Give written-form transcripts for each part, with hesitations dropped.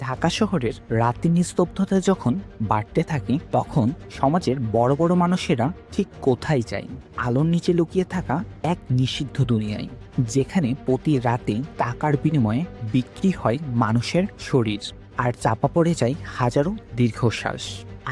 ঢাকা শহরের রাতের নিস্তব্ধতা যখন বাড়তে থাকে তখন সমাজের বড় বড় মানুষেরা ঠিক কোথায় যায়? আলোর নিচে লুকিয়ে থাকা এক নিষিদ্ধ দুনিয়ায়, যেখানে প্রতি রাতে টাকার বিনিময়ে বিক্রি হয় মানুষের শরীর আর চাপা পড়ে যায় হাজারো দীর্ঘশ্বাস।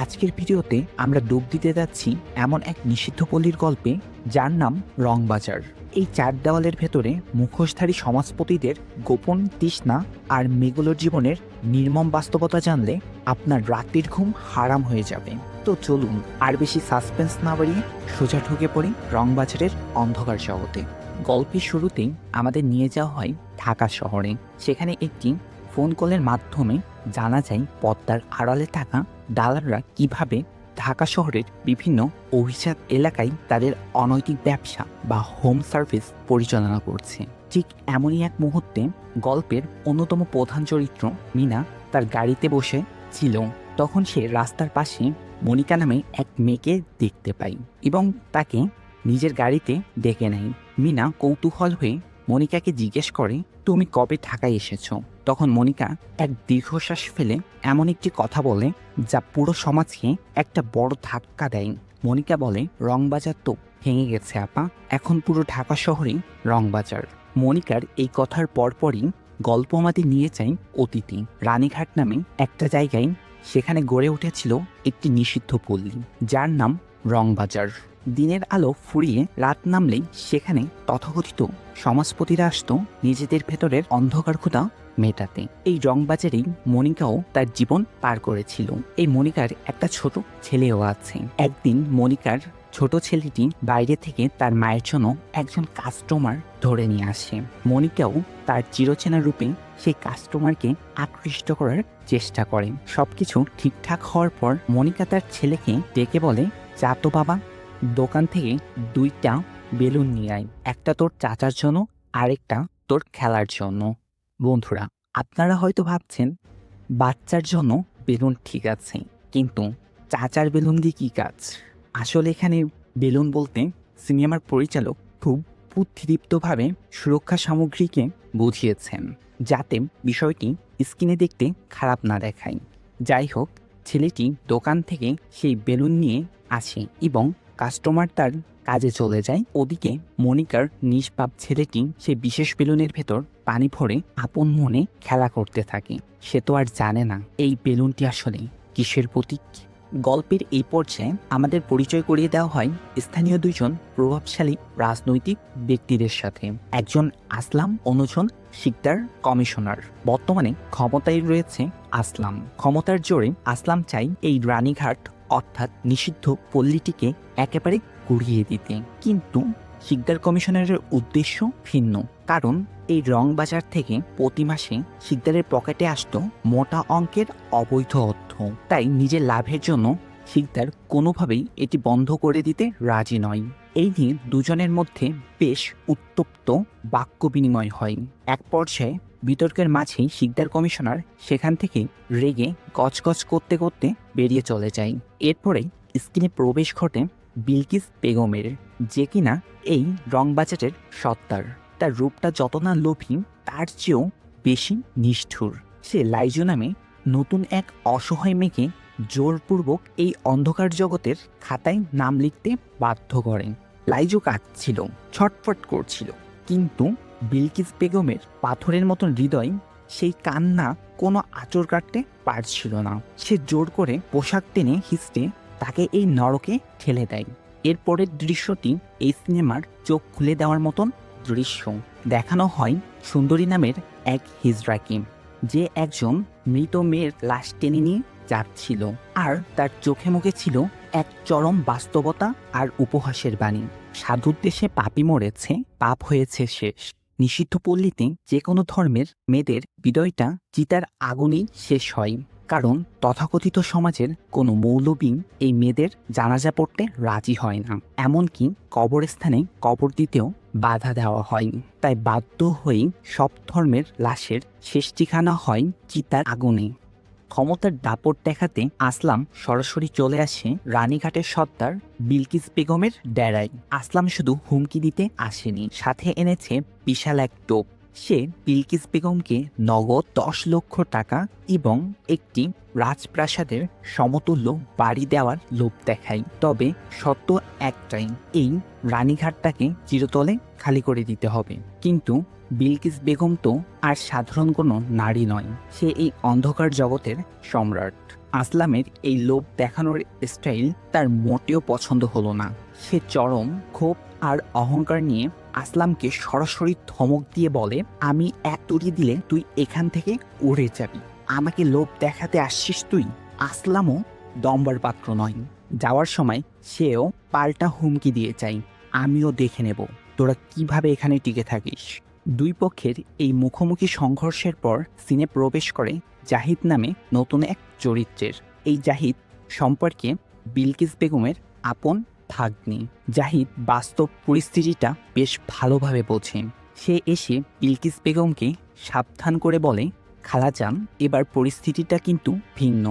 আজকের ভিডিওতে আমরা ডুব দিতে যাচ্ছি এমন এক নিষিদ্ধ পল্লীর গল্পে, যার নাম রংবাজার। এই চার দেওয়ালের ভেতরে মুখোশধারী সমাজপতিদের গোপন তৃষ্ণা আর মেগুলোর জীবনের নির্মম বাস্তবতা জানলে আপনার রাতের ঘুম হারাম হয়ে যাবে। তো চলুন আর বেশি সাসপেন্স না বাড়িয়ে সোজা ঢুকে পড়ি রংবাজারের অন্ধকার জগতে। গল্পের শুরুতেই আমাদের নিয়ে যাওয়া হয় ঢাকা শহরে। সেখানে একটি ফোন কলের মাধ্যমে জানা যায় পদ্মার আড়ালে থাকা দালালরা কিভাবে ঢাকা শহরের বিভিন্ন অভিজাত এলাকায় তাদের অনৈতিক ব্যবসা বা হোম সার্ভিস পরিচালনা করছে। ঠিক এমনই এক মুহূর্তে গল্পের অন্যতম প্রধান চরিত্র মিনা তার গাড়িতে বসে ছিল। তখন সে রাস্তার পাশে মনিকা নামে এক মেয়েকে দেখতে পায় এবং তাকে নিজের গাড়িতে ডেকে নেয়। মিনা কৌতূহল হয়ে মনিকাকে জিজ্ঞেস করে, তুমি কবে ঢাকায় এসেছো? তখন মনিকা এক দীর্ঘশ্বাস ফেলে এমন একটি কথা বলে যা পুরো সমাজকে একটা বড় ধাক্কা দেয়। মনিকা বলে, রংবাজার তো ভেঙে গেছে আপা, এখন পুরো ঢাকা শহরেই রংবাজার। মনিকার এই কথার পরপরই গল্প আমাদের নিয়ে যায় অতীতে রানীঘাট নামে একটা জায়গায়। সেখানে গড়ে উঠেছিল একটি নিষিদ্ধ পল্লী, যার নাম রংবাজার। দিনের আলো ফুরিয়ে রাত নামলেই সেখানে তথাকথিত সমাজপতিরা আসতো নিজেদের ভেতরের অন্ধকার ক্ষুধা মেটাতে। এই রংবাজারেই মনিকাও তার জীবন পার করেছিল। এই মনিকার একটা ছোট ছেলেও আছে। একদিন মনিকার ছোট ছেলেটি বাইরে থেকে তার মায়ের জন্য একজন কাস্টমার ধরে নিয়ে আসে। মনিকাও তার চিরচেনা রূপে সেই কাস্টমারকে আকৃষ্ট করার চেষ্টা করে। সবকিছু ঠিকঠাক হওয়ার পর মনিকা তার ছেলেকে ডেকে বলে, যা তো বাবা, দোকান থেকে 2টা বেলুন নিয়ে আয়, একটা তোর চাচার জন্য, আরেকটা তোর খেলার জন্য। বন্ধুরা, আপনারা হয়তো ভাবছেন বাচ্চার জন্য বেলুন ঠিক আছে, কিন্তু চাচার বেলুন দিয়ে কী কাজ? আসলে এখানে বেলুন বলতে সিনেমার পরিচালক খুব বুদ্ধিদীপ্তভাবে সুরক্ষা সামগ্রীকে বুঝিয়েছেন, যাতে বিষয়টি স্ক্রিনে দেখতে খারাপ না দেখায়। যাই হোক, ছেলেটি দোকান থেকে সেই বেলুন নিয়ে আসে এবং কাস্টমার তার কাজে চলে যায়। ওদিকে মনিকার নিষ্পাপ ছেলেটি সেই বিশেষ বেলুনের ভেতর পানি ভরে আপন মনে খেলা করতে থাকে। সে তো আর জানে না এই বেলুনটি আসলে কিসের প্রতীক। গল্পের এই পর্যায়ে আমাদের পরিচয় করিয়ে দেওয়া হয় স্থানীয় দুইজন প্রভাবশালী রাজনৈতিক ব্যক্তিদের সাথে। একজন আসলাম, অন্যজন শিকদার কমিশনার। বর্তমানে ক্ষমতায় রয়েছে আসলাম। ক্ষমতার জোরে আসলাম চাই এই রানীঘাট অর্থাৎ নিষিদ্ধ পল্লীটিকে একেবারে গুড়িয়ে দিতে। কিন্তু শিকদার কমিশনারের উদ্দেশ্য ভিন্ন, কারণ এই রংবাজার থেকে প্রতি মাসে শিকদারের পকেটে আসতো মোটা অঙ্কের অবৈধ অর্থ। তাই নিজের লাভের জন্য শিকদার কোনোভাবেই এটি বন্ধ করে দিতে রাজি নয়। এই নিয়ে দুজনের মধ্যে বেশ উত্তপ্ত বাক্য বিনিময় হয়। এক পর্যায়ে বিতর্কের মাঝেই শিকদার কমিশনার সেখান থেকে রেগে গজগজ করতে করতে বেরিয়ে চলে যায়। এরপরে স্ক্রিনে প্রবেশ ঘটে বিলকিস বেগমের, যে কিনা এই রংবাজারের সত্তার। তার রূপটা যত না লোভী, তার চেয়েও বেশি নিষ্ঠুর। সে লাইজু নামে নতুন এক অসহায় মেয়েকে জোরপূর্বক এই অন্ধকার জগতের খাতায় নাম লিখতে বাধ্য করেন। লাইজু কাঁদছিল, ছটফট করছিল, কিন্তু বিলকিস বেগমের পাথরের মতন হৃদয় সেই কান্না কোনো আঁচড় কাটতে পারছিল না। সে জোর করে পোশাক টেনে হিঁচড়ে তাকে এই নরকে ঠেলে দেয়। এরপরের দৃশ্যটি এই সিনেমার চোখ খুলে দেওয়ার মতন দৃশ্য। দেখানো হয় সুন্দরী নামের এক হিজড়াকে, যে একজন মৃত মেয়ের লাশ টেনে নিয়ে যাচ্ছিল, আর তার চোখে মুখে ছিল এক চরম বাস্তবতা আর উপহাসের বাণী। সাধুর দেশে পাপী মরেছে, পাপ হয়েছে শেষ। নিষিদ্ধ পল্লীতে যে কোনো ধর্মের মেয়েদের বিদয়টা চিতার আগুনেই শেষ হয়, কারণ তথাকথিত সমাজের কোনো মৌলবী এই মেয়েদের জানাজা পড়তে রাজি হয় না। এমনকি কবরস্থানে কবর দিতেও বাধা দেওয়া হয়। তাই বাধ্য হয়েই সব ধর্মের লাশের শেষ ঠিকানা হয় চিতার আগুনে। ক্ষমতার দাপট দেখাতে আসলাম সরাসরি চলে আসে রানীঘাটের সর্দার বিলকিস বেগমের ডেরায়। আসলাম শুধু হুমকি দিতে আসেনি, সাথে এনেছে বিশাল এক টোপ। সে বিলকিস বেগমকে নগদ 10 লক্ষ টাকা এবং একটি রাজপ্রাসাদের সমতুল্য বাড়ি দেওয়ার লোভ দেখায়। তবে শর্ত একটাই, এই রানীঘাটটাকে চিরতরে খালি করে দিতে হবে। কিন্তু বিলকিস বেগম তো আর সাধারণ কোনো নারী নয়, সে এই অন্ধকার জগতের সম্রাট। আসলামের এই লোভ দেখানোর স্টাইল তার মোটেও পছন্দ হলো না। সে চরম ক্ষোভ আর অহংকার নিয়ে আসলামকে সরাসরি ধমক দিয়ে বলে, আমি এক তুড়ি দিলে তুই এখান থেকে উড়ে যাবি। আমাকে লোভ দেখাতে আসছিস তুই? আসলামও দম্বার পাত্র নয়। যাওয়ার সময় সেও পাল্টা হুমকি দিয়ে চাই, আমিও দেখে নেব তোরা কিভাবে এখানে টিকে থাকিস। দুই পক্ষের এই মুখোমুখি সংঘর্ষের পর সিনে প্রবেশ করে জাহিদ নামে নতুন এক চরিত্রের। এই জাহিদ সম্পর্কে বিলকিস বেগমের আপন ভাগ্নি। জাহিদ বাস্তব পরিস্থিতিটা বেশ ভালোভাবে বোঝে। সে এসে বিলকিস বেগমকে সাবধান করে বলে, খালাজান, এবার পরিস্থিতিটা কিন্তু ভিন্ন।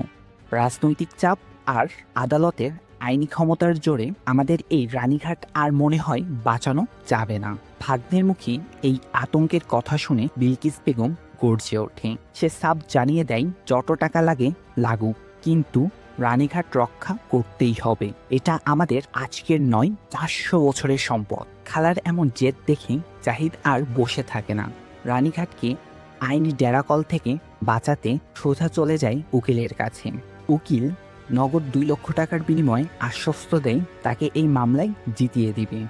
রাজনৈতিক চাপ আর আদালতের আইনি ক্ষমতার জোরে আমাদের এই রানীঘাট আর মনে হয় বাঁচানো যাবে না। ভাগ্নের মুখে এই আতঙ্কের কথা শুনে বিলকিস বেগম গর্জে ওঠে। সে সাব জানিয়ে দেয়, যত টাকা লাগে লাগুক, কিন্তু রানীঘাট রক্ষা করতেই হবে। এটা আমাদের আজকের নয়, 400 বছরের সম্পদ। খালার এমন জেদ দেখে জাহিদ আর বসে থাকে না। রানীঘাটকে আইনি ডেরাকল থেকে বাঁচাতে সোজা চলে যায় উকিলের কাছে। উকিল নগদ 2 লক্ষ টাকার বিনিময়ে আশ্বস্ত দেয় তাকে এই মামলায় জিতিয়ে দিবে।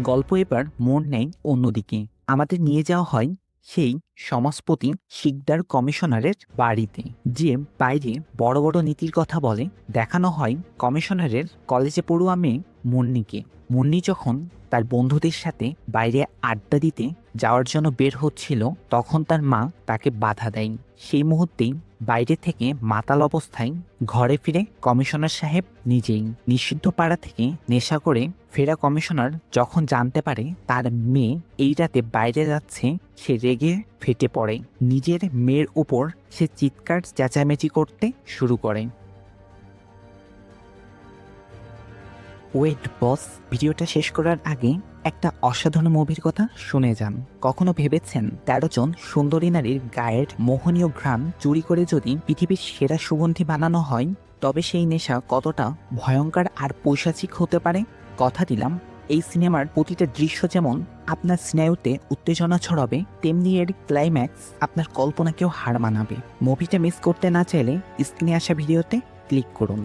গল্প এবার মোড় নেয় অন্যদিকে। আমাদের নিয়ে যাওয়া হয় সেই সমাজপতি শিকদার কমিশনারের বাড়িতে, যে বাইরে বড় বড় নীতির কথা বলে। দেখানো হয় কমিশনারের কলেজে পড়ুয়া মেয়ে মুন্নিকে। মুন্নি যখন তার বন্ধুদের সাথে বাইরে আড্ডা দিতে যাওয়ার জন্য বের হচ্ছিল, তখন তার মা তাকে বাধা দেয়। সেই মুহূর্তেই বাইরে থেকে মাতাল অবস্থায় ঘরে ফিরে কমিশনার সাহেব নিজেই। নিষিদ্ধ পাড়া থেকে নেশা করে ফেরা কমিশনার যখন জানতে পারে তার মেয়ে এই রাতে বাইরে যাচ্ছে, সে রেগে ফেটে পড়ে। নিজের মেয়ের উপর সে চিৎকার চেঁচামেচি করতে শুরু করে। ওয়েট বস, ভিডিওটা শেষ করার আগে একটা অসাধারণ মুভির কথা শুনে যান। কখনো ভেবেছেন 13 জন সুন্দরী নারীর গায়ের মোহনীয় ঘ্রাণ চুরি করে যদি পৃথিবীর সেরা সুগন্ধি বানানো হয়, তবে সেই নেশা কতটা ভয়ঙ্কর আর পৈশাচিক হতে পারে? কথা দিলাম, এই সিনেমার প্রতিটা দৃশ্য যেমন আপনার স্নায়ুতে উত্তেজনা ছড়াবে, তেমনি এর ক্লাইম্যাক্স আপনার কল্পনাকেও হার মানাবে। মুভিটা মিস করতে না চাইলে স্ক্রিনে আসা ভিডিওতে ক্লিক করুন।